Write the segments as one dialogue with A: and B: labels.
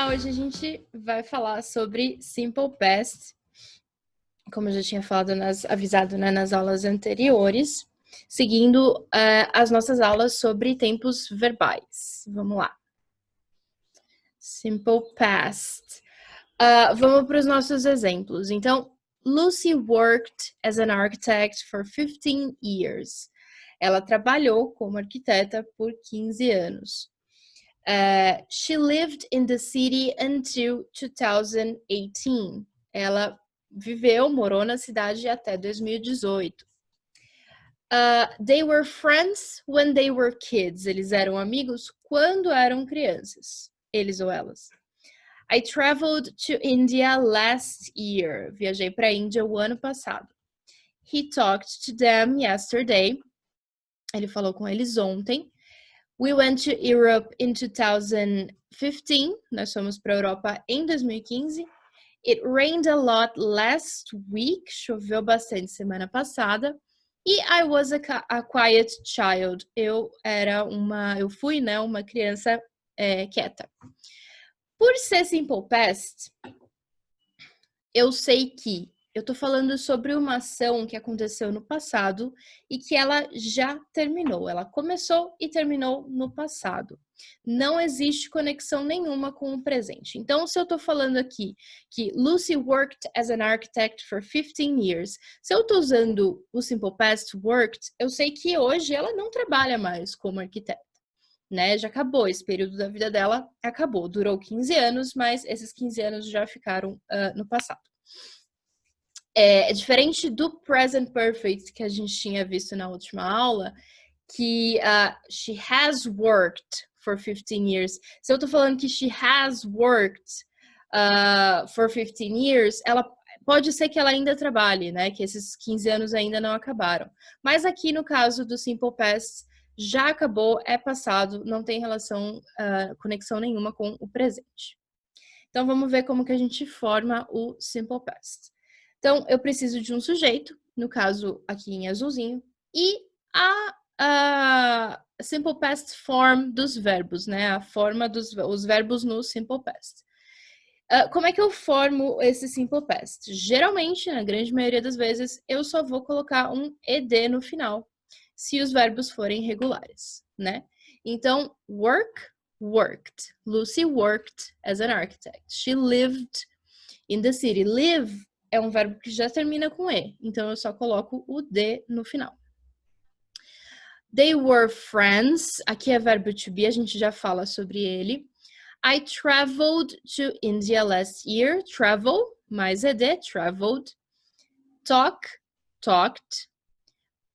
A: Olá, hoje a gente vai falar sobre Simple Past, como eu já tinha avisado, né, nas aulas anteriores, seguindo as nossas aulas sobre tempos verbais. Vamos lá. Simple Past. Vamos para os nossos exemplos. Então, Lucy worked as an architect for 15 years. Ela trabalhou como arquiteta por 15 anos. She lived in the city until 2018. Ela morou na cidade até 2018. They were friends when they were kids. Eles eram amigos quando eram crianças. Eles ou elas. I traveled to India last year. Viajei para a Índia o ano passado. He talked to them yesterday. Ele falou com eles ontem. We went to Europe in 2015. Nós fomos para a Europa em 2015. It rained a lot last week. Choveu bastante semana passada. E I was a quiet child. Eu fui, né, uma criança quieta. Por ser Simple Past, eu sei que eu tô falando sobre uma ação que aconteceu no passado e que ela já terminou. Ela começou e terminou no passado. Não existe conexão nenhuma com o presente. Então, se eu tô falando aqui que Lucy worked as an architect for 15 years, se eu tô usando o Simple Past worked, eu sei que hoje ela não trabalha mais como arquiteta. Né, já acabou, esse período da vida dela acabou, durou 15 anos, mas esses 15 anos já ficaram no passado. É diferente do present perfect que a gente tinha visto na última aula, que she has worked for 15 years. Se eu tô falando que she has worked for 15 years, ela pode ser que ela ainda trabalhe, né, que esses 15 anos ainda não acabaram. Mas aqui no caso do Simple Past, já acabou, é passado, não tem conexão nenhuma com o presente. Então, vamos ver como que a gente forma o Simple Past. Então, eu preciso de um sujeito, no caso aqui em azulzinho, e a Simple Past form dos verbos, né? A forma dos verbos no Simple Past. Como é que eu formo esse Simple Past? Geralmente, na grande maioria das vezes, eu só vou colocar um ed no final, se os verbos forem regulares, né? Então, work, worked. Lucy worked as an architect. She lived in the city. Live é um verbo que já termina com E, então eu só coloco o D no final. They were friends. Aqui é verbo to be, a gente já fala sobre ele. I traveled to India last year. Travel, mais ed, traveled. Talk, talked.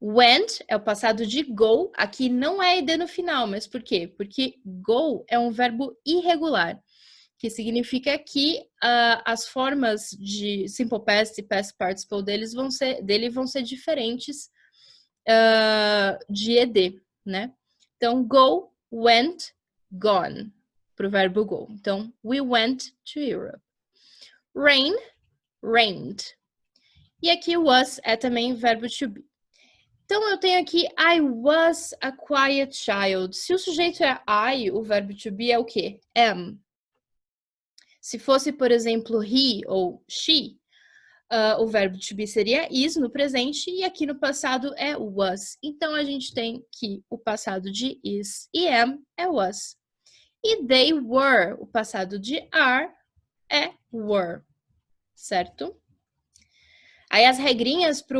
A: Went é o passado de go. Aqui não é ed no final, mas por quê? Porque go é um verbo irregular, que significa que as formas de Simple Past e Past Participle dele vão ser diferentes de ed, né? Então, go, went, gone, para o verbo go. Então, we went to Europe. Rain, rained. E aqui was é também verbo to be. Então, eu tenho aqui I was a quiet child. Se o sujeito é I, o verbo to be é o quê? Am. Se fosse, por exemplo, he ou she, o verbo to be seria is no presente e aqui no passado é was. Então, a gente tem que o passado de is e am é was. E they were, o passado de are é were, certo? Aí as regrinhas para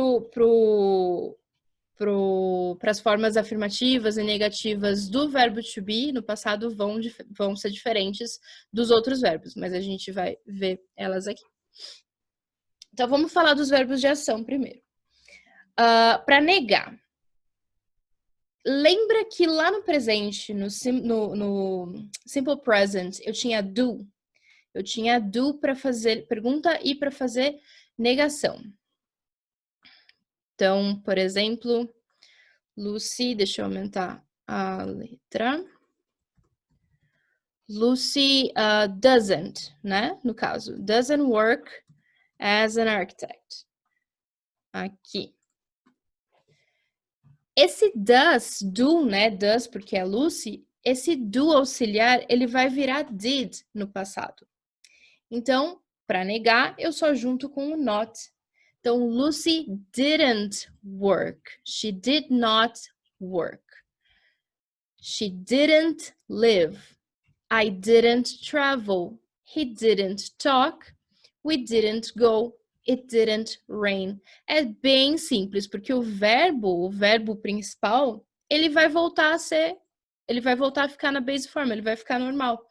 A: as formas afirmativas e negativas do verbo to be no passado vão ser diferentes dos outros verbos, mas a gente vai ver elas aqui. Então, vamos falar dos verbos de ação primeiro. Para negar. Lembra que lá no presente, no Simple Present, eu tinha do? Eu tinha do para fazer pergunta e para fazer negação. Então, por exemplo, Lucy, deixa eu aumentar a letra. Lucy doesn't, né? No caso, doesn't work as an architect. Aqui. Esse does, do, né? Does, porque é Lucy, esse do auxiliar, ele vai virar did no passado. Então, para negar, eu só junto com o not. Então, Lucy didn't work. She did not work. She didn't live. I didn't travel. He didn't talk. We didn't go. It didn't rain. É bem simples, porque o verbo principal, ele vai voltar a ficar na base form, ele vai ficar normal.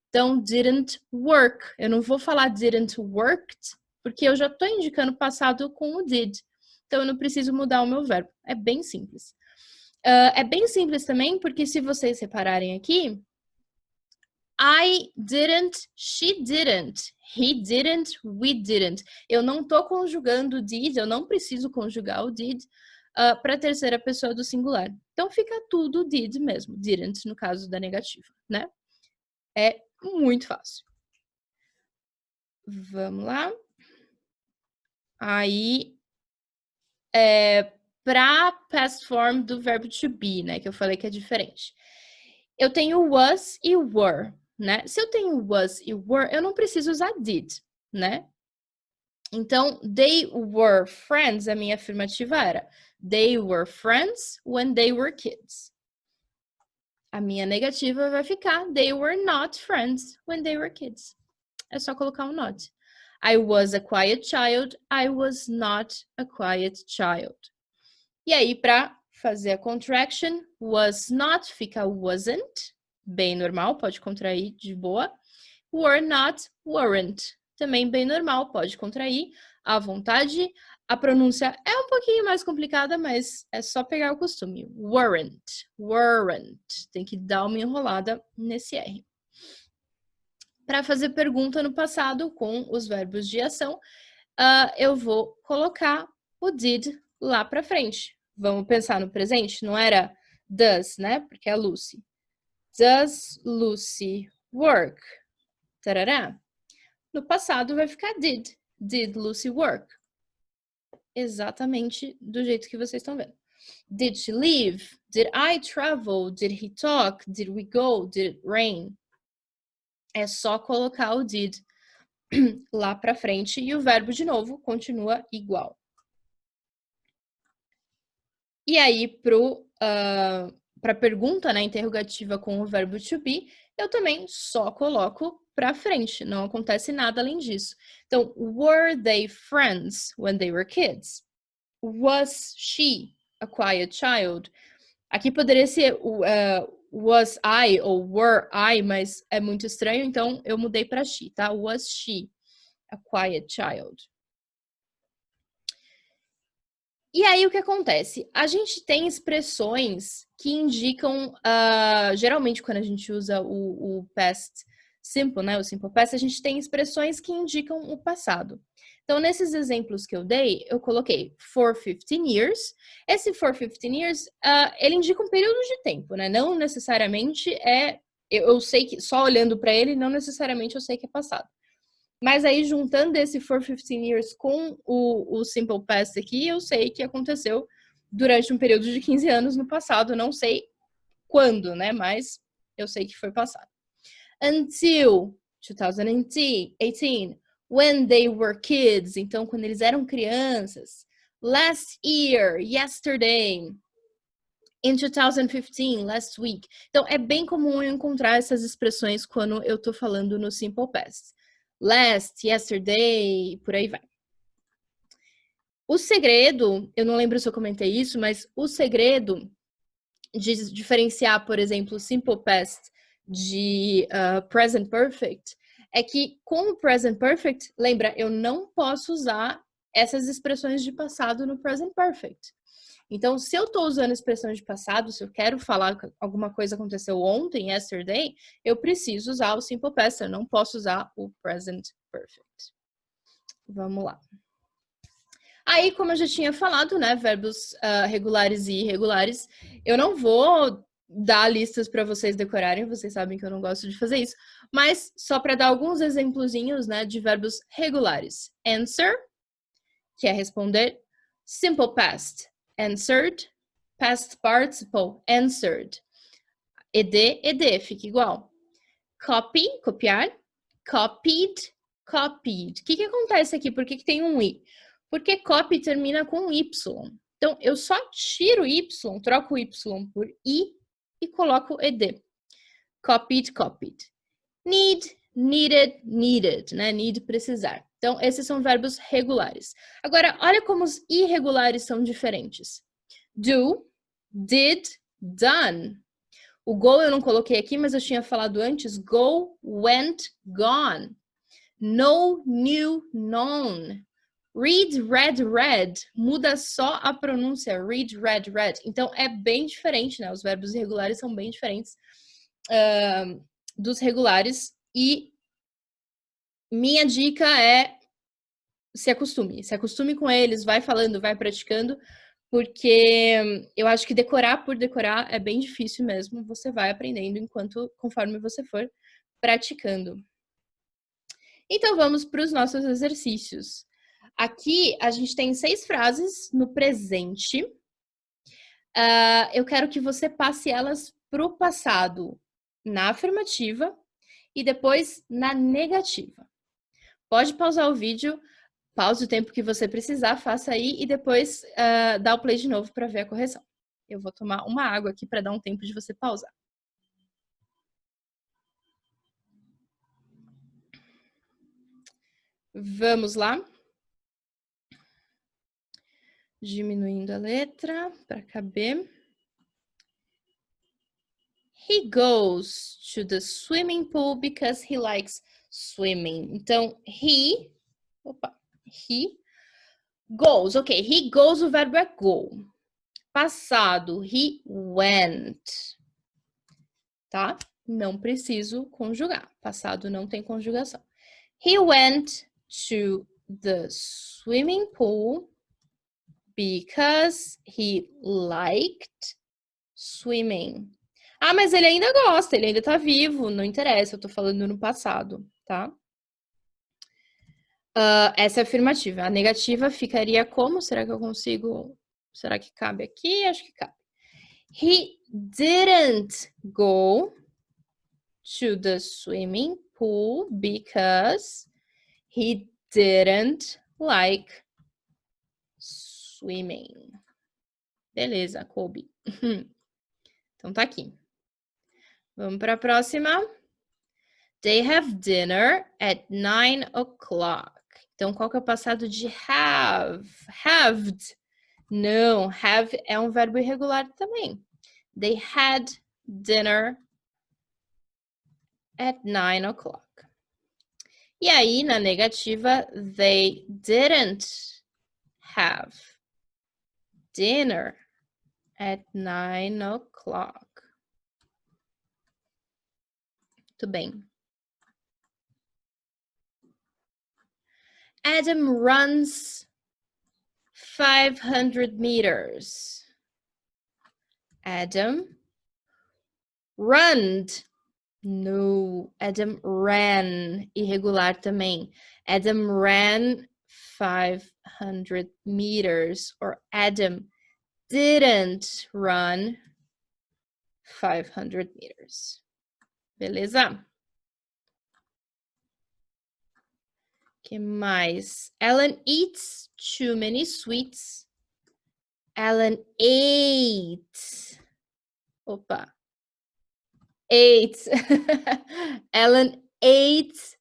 A: Então, didn't work. Eu não vou falar didn't worked, porque eu já estou indicando passado com o did. Então, eu não preciso mudar o meu verbo. É bem simples. É bem simples também, porque se vocês repararem aqui, I didn't, she didn't, he didn't, we didn't. Eu não estou conjugando did, eu não preciso conjugar o did para a terceira pessoa do singular. Então, fica tudo did mesmo, didn't no caso da negativa, né? É muito fácil. Vamos lá. Aí, para past form do verbo to be, né? Que eu falei que é diferente. Eu tenho was e were, né? Se eu tenho was e were, eu não preciso usar did, né? Então, they were friends, a minha afirmativa era they were friends when they were kids. A minha negativa vai ficar they were not friends when they were kids. É só colocar um not. I was a quiet child. I was not a quiet child. E aí, para fazer a contraction, was not fica wasn't. Bem normal, pode contrair de boa. Were not, weren't. Também bem normal, pode contrair à vontade. A pronúncia é um pouquinho mais complicada, mas é só pegar o costume. Weren't, weren't. Tem que dar uma enrolada nesse R. Para fazer pergunta no passado com os verbos de ação, eu vou colocar o did lá para frente. Vamos pensar no presente? Não era does, né? Porque é Lucy. Does Lucy work? Tarará. No passado vai ficar did. Did Lucy work? Exatamente do jeito que vocês estão vendo. Did she leave? Did I travel? Did he talk? Did we go? Did it rain? É só colocar o did lá para frente e o verbo, de novo, continua igual. E aí, para a pergunta, né, interrogativa com o verbo to be, eu também só coloco para frente, não acontece nada além disso. Então, were they friends when they were kids? Was she a quiet child? Aqui poderia ser was I ou were I, mas é muito estranho, então eu mudei para she, tá? Was she a quiet child? E aí, o que acontece? A gente tem expressões que indicam, geralmente quando a gente usa o past simple, né, o simple past, a gente tem expressões que indicam o passado. Então, nesses exemplos que eu dei, eu coloquei for 15 years. Esse for 15 years, ele indica um período de tempo, né? Não necessariamente eu sei que, só olhando para ele, não necessariamente eu sei que é passado. Mas aí, juntando esse for 15 years com o simple past aqui, eu sei que aconteceu durante um período de 15 anos no passado. Não sei quando, né? Mas eu sei que foi passado. Until 2018, when they were kids. Então, quando eles eram crianças. Last year, yesterday. In 2015, last week. Então, é bem comum eu encontrar essas expressões quando eu tô falando no simple past. Last, yesterday, por aí vai. O segredo, eu não lembro se eu comentei isso, mas o segredo de diferenciar, por exemplo, o simple past de present perfect é que com o present perfect, lembra, eu não posso usar essas expressões de passado no present perfect. Então, se eu estou usando expressões de passado, se eu quero falar que alguma coisa aconteceu ontem, yesterday, eu preciso usar o simple past, eu não posso usar o present perfect. Vamos lá. Aí, como eu já tinha falado, né, verbos regulares e irregulares, eu não vou dar listas para vocês decorarem, vocês sabem que eu não gosto de fazer isso, mas só para dar alguns exemplozinhos, né, de verbos regulares. Answer, que é responder. Simple past, answered. Past participle, answered. ed, ed, fica igual. Copy, copiar. Copied, copied. O que acontece aqui? Por que tem um i? Porque copy termina com y. Então, eu só tiro o y, troco o y por i e coloco ed. Copied, copied. Need, needed, needed, né? Need, precisar. Então, esses são verbos regulares. Agora, olha como os irregulares são diferentes. Do, did, done. O go eu não coloquei aqui, mas eu tinha falado antes. Go, went, gone. Know, knew, known. Read, read, read. Muda só a pronúncia. Read, read, read. Então, é bem diferente, né? Os verbos irregulares são bem diferentes dos regulares. E minha dica é se acostume com eles, vai falando, vai praticando, porque eu acho que decorar por decorar é bem difícil mesmo, você vai aprendendo conforme você for praticando. Então vamos para os nossos exercícios. Aqui a gente tem 6 frases no presente. Eu quero que você passe elas para o passado na afirmativa e depois na negativa. Pode pausar o vídeo, pause o tempo que você precisar, faça aí e depois dá o play de novo para ver a correção. Eu vou tomar uma água aqui para dar um tempo de você pausar. Vamos lá. Diminuindo a letra para caber. He goes to the swimming pool because he likes swimming. Então, he goes. Ok, he goes, o verbo é go. Passado, he went. Tá? Não preciso conjugar. Passado não tem conjugação. He went to the swimming pool because he liked swimming. Ah, mas ele ainda gosta, ele ainda tá vivo, não interessa, eu tô falando no passado, tá? Essa é a afirmativa. A negativa ficaria como? Será que eu consigo? Será que cabe aqui? Acho que cabe. He didn't go to the swimming pool because he didn't like swimming. Beleza, coube. Então tá aqui. Vamos para a próxima. They have dinner at 9 o'clock. Então, qual que é o passado de have? Haved. Não, have é um verbo irregular também. They had dinner at 9 o'clock. E aí, na negativa, they didn't have dinner at 9 o'clock. Muito bem. Adam runs 500 meters. Adam runned. No, Adam ran. Irregular também. Adam ran 500 meters. Or Adam didn't run 500 meters. Beleza? Que mais? Alan eats too many sweets. Alan ate. Opa. Ate. Alan ate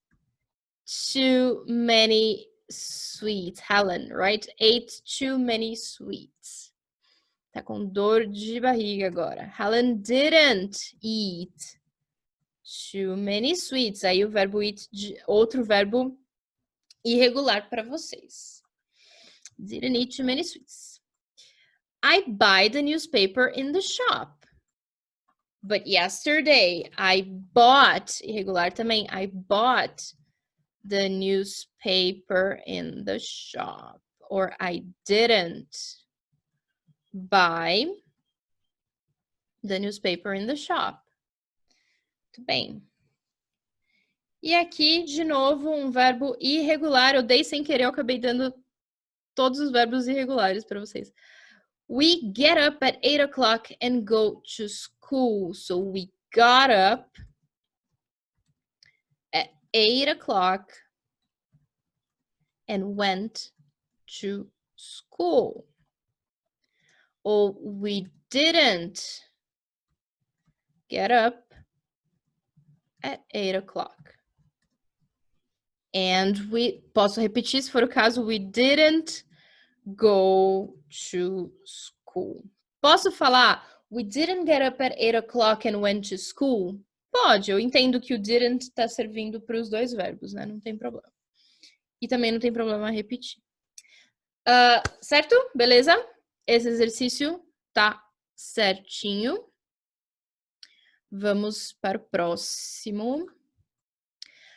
A: too many sweets. Helen, right? Ate too many sweets. Tá com dor de barriga agora. Helen didn't eat too many sweets. Aí o verbo eat, outro verbo irregular para vocês. Didn't eat too many sweets. I buy the newspaper in the shop. But yesterday I bought, irregular também, I bought the newspaper in the shop. Or I didn't buy the newspaper in the shop. Muito bem. E aqui, de novo, um verbo irregular. Eu dei sem querer, eu acabei dando todos os verbos irregulares para vocês. We get up at 8 o'clock and go to school. So we got up at 8 o'clock and went to school. Or we didn't get up at 8 o'clock. And posso repetir se for o caso, we didn't go to school. Posso falar, we didn't get up at 8 o'clock and went to school? Pode, eu entendo que o didn't está servindo para os dois verbos, né? Não tem problema. E também não tem problema repetir. Certo? Beleza? Esse exercício tá certinho. Vamos para o próximo.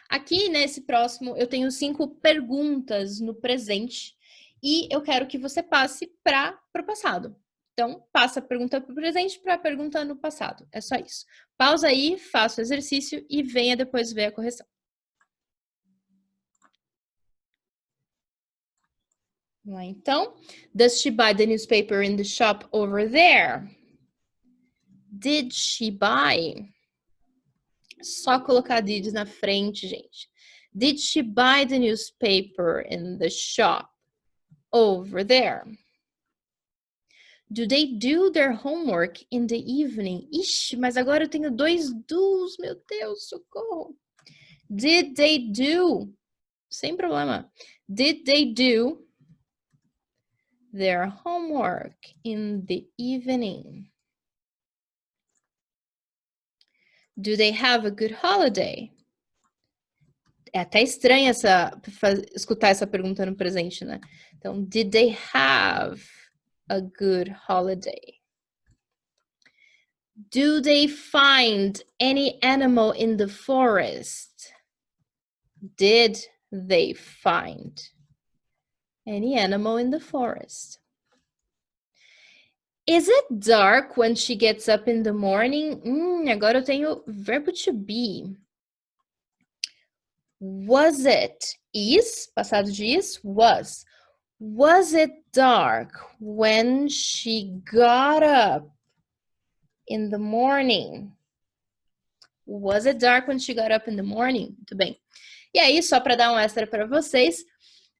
A: Aqui, nesse próximo, eu tenho 5 perguntas no presente e eu quero que você passe para o passado. Então, passa a pergunta para o presente para a pergunta no passado. É só isso. Pausa aí, faça o exercício e venha depois ver a correção. Vamos lá, então. Does she buy the newspaper in the shop over there? Did she buy? Só colocar did na frente, gente. Did she buy the newspaper in the shop over there? Do they do their homework in the evening? Ixi, mas agora eu tenho 2 do's, meu Deus, socorro. Did they do? Sem problema. Did they do their homework in the evening? Do they have a good holiday? É até estranho escutar essa pergunta no presente, né? Então, did they have a good holiday? Do they find any animal in the forest? Did they find any animal in the forest? Is it dark when she gets up in the morning? Agora eu tenho verbo to be. Was it? Is, passado de is, was. Was it dark when she got up in the morning? Was it dark when she got up in the morning? Muito bem. E aí, só para dar um extra para vocês,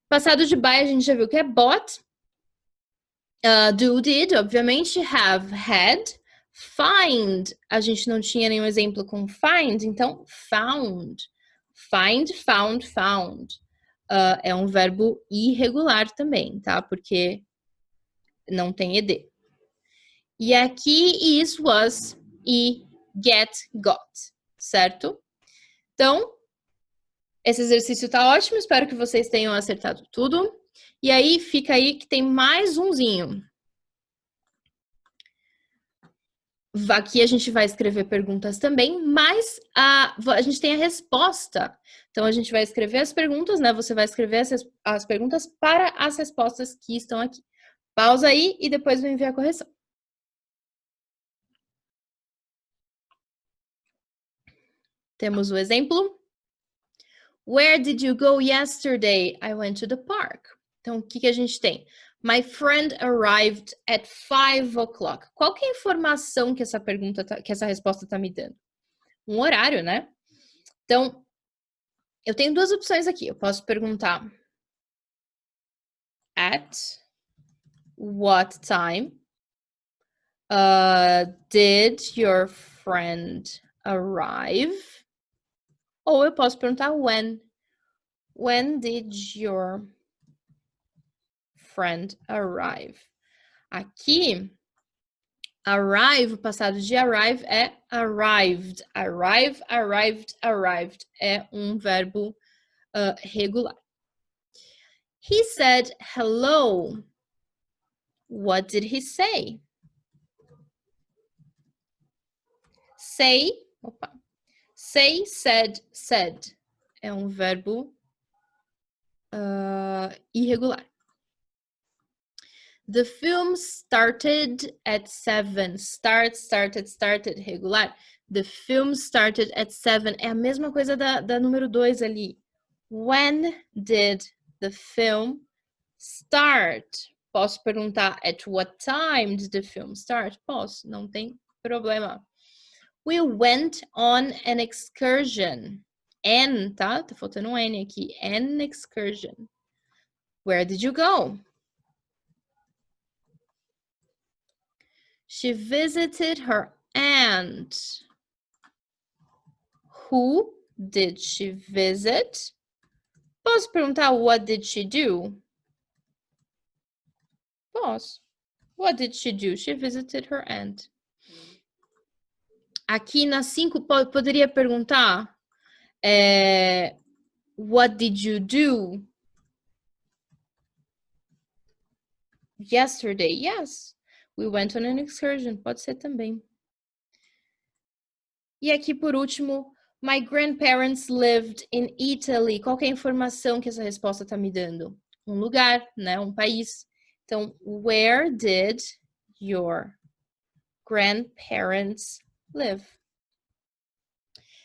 A: passado de buy a gente já viu que é bought. Do, did, obviamente, have, had. Find, a gente não tinha nenhum exemplo com find, então found. Find, found, found. É um verbo irregular também, tá? Porque não tem ed. E aqui is, was e get, got, certo? Então, esse exercício tá ótimo, espero que vocês tenham acertado tudo. E aí, fica aí que tem mais umzinho. Aqui a gente vai escrever perguntas também, mas a gente tem a resposta. Então, a gente vai escrever as perguntas, né? Você vai escrever as perguntas para as respostas que estão aqui. Pausa aí e depois vou enviar a correção. Temos o exemplo. Where did you go yesterday? I went to the park. Então, o que a gente tem? My friend arrived at 5 o'clock. Qual que é a informação que essa pergunta, que essa resposta está me dando? Um horário, né? Então, eu tenho 2 opções aqui. Eu posso perguntar at what time did your friend arrive? Ou eu posso perguntar when. When did your friend arrive? Aqui, arrive, o passado de arrive é arrived. Arrive, arrived, arrived. É um verbo regular. He said hello. What did he say? Say, say, said, said. É um verbo irregular. The film started at 7. Started, regular. The film started at 7. É a mesma coisa da número 2 ali. When did the film start? Posso perguntar at what time did the film start? Posso, não tem problema. We went on an excursion. An, tá? Tá faltando um N aqui. An excursion. Where did you go? She visited her aunt. Who did she visit? Posso perguntar what did she do? Posso. What did she do? She visited her aunt. Aqui na 5 poderia perguntar what did you do yesterday? Yes. We went on an excursion. Pode ser também. E aqui por último, my grandparents lived in Italy. Qual que é a informação que essa resposta está me dando? Um lugar, né? Um país. Então, where did your grandparents live?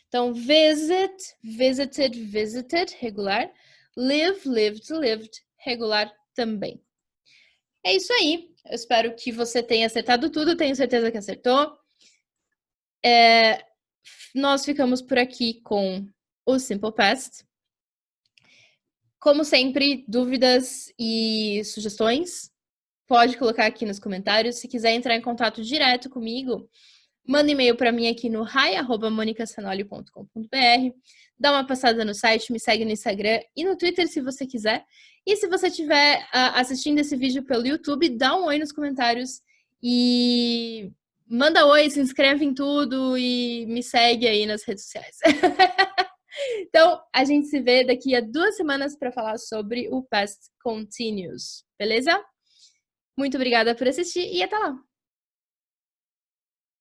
A: Então, visit, visited, visited, regular. Live, lived, lived, regular também. É isso aí. Eu espero que você tenha acertado tudo. Tenho certeza que acertou. Nós ficamos por aqui com o Simple Past. Como sempre, dúvidas e sugestões, pode colocar aqui nos comentários. Se quiser entrar em contato direto comigo, manda e-mail para mim aqui no hi@monicasanoli.com.br. Dá uma passada no site, me segue no Instagram e no Twitter se você quiser. E se você estiver assistindo esse vídeo pelo YouTube, dá um oi nos comentários e manda oi, se inscreve em tudo e me segue aí nas redes sociais. Então, a gente se vê daqui a 2 semanas para falar sobre o Past Continuous, beleza? Muito obrigada por assistir e até lá!